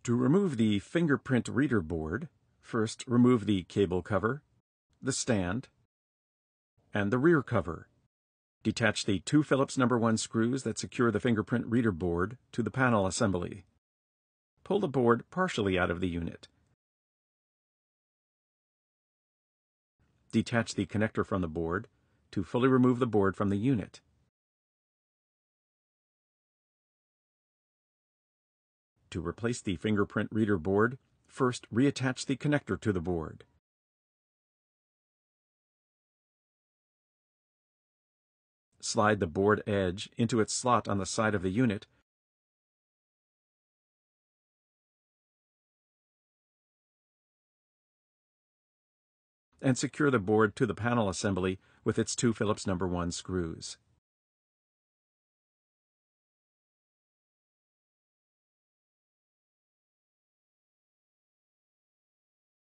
To remove the fingerprint reader board, first remove the cable cover, the stand, and the rear cover. Detach the two Phillips No. 1 screws that secure the fingerprint reader board to the panel assembly. Pull the board partially out of the unit. Detach the connector from the board to fully remove the board from the unit. To replace the fingerprint reader board, first reattach the connector to the board. Slide the board edge into its slot on the side of the unit and secure the board to the panel assembly with its two Phillips No. 1 screws.